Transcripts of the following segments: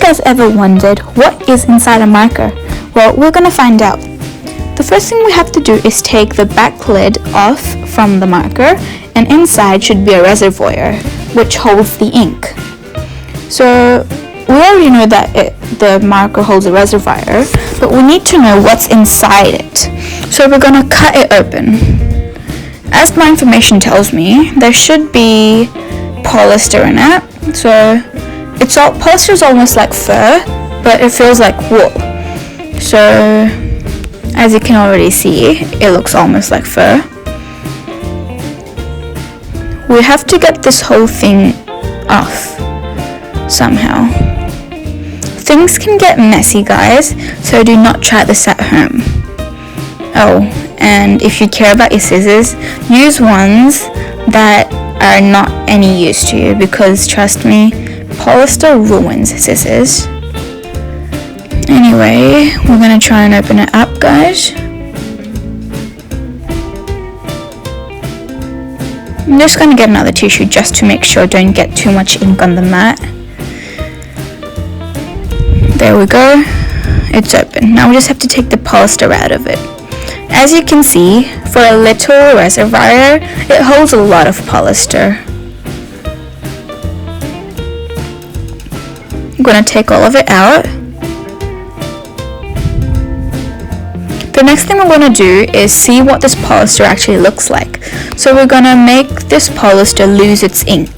guys ever wondered what is inside a marker? Well, we're gonna find out. The first thing we have to do is take the back lid off from the marker, and inside should be a reservoir which holds the ink. So we already know that the marker holds a reservoir, but we need to know what's inside it. So we're gonna cut it open. As my information tells me, there should be polyester in it. So polyester is almost like fur, but it feels like wool. So as you can already see, it looks almost like fur. We have to get this whole thing off somehow. Things can get messy, guys, so do not try this at home. Oh, and if you care about your scissors, use ones that are not any use to you, because trust me, polyester ruins scissors. Anyway, we're gonna try and open it up, guys. I'm just gonna get another tissue just to make sure I don't get too much ink on the mat. There we go. It's open. Now we just have to take the polyester out of it. As you can see, for a little reservoir, it holds a lot of polyester. I'm gonna take all of it out. The next thing we're gonna do is see what this polyester actually looks like. So we're gonna make this polyester lose its ink,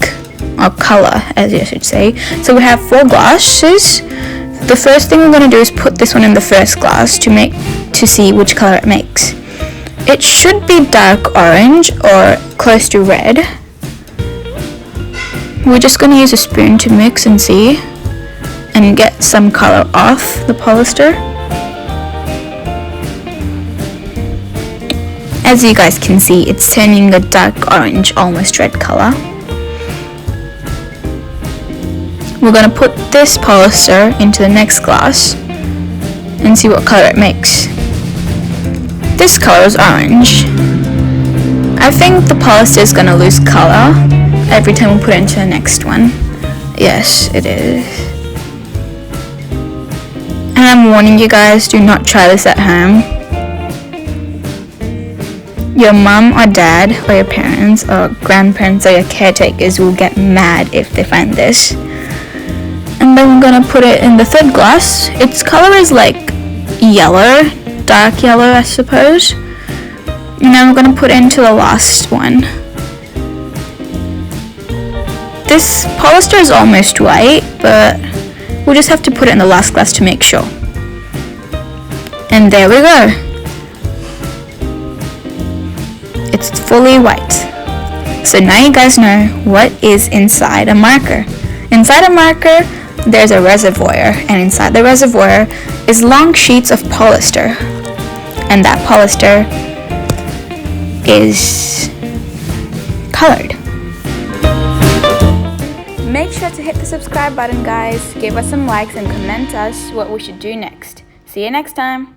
or color, as you should say. So we have 4 glasses. The first thing we're going to do is put this one in the first glass to see which color it makes. It should be dark orange or close to red. We're just going to use a spoon to mix and see and get some color off the polyester. As you guys can see, it's turning a dark orange, almost red color. We're going to put this polyester into the next glass and see what color it makes. This color is orange. I think the polyester is going to lose color every time we put it into the next one. Yes, it is. And I'm warning you guys, do not try this at home. Your mum or dad or your parents or grandparents or your caretakers will get mad if they find this. And then we're gonna put it in the third glass. Its color is like yellow, dark yellow, I suppose. And then we're gonna put it into the last one. This polyester is almost white, but we'll just have to put it in the last glass to make sure. And there we go. It's fully white. So now you guys know what is inside a marker. Inside a marker, there's a reservoir, and inside the reservoir is long sheets of polyester, and that polyester is colored. Make sure to hit the subscribe button, guys. Give us some likes and comment us what we should do next. See you next time.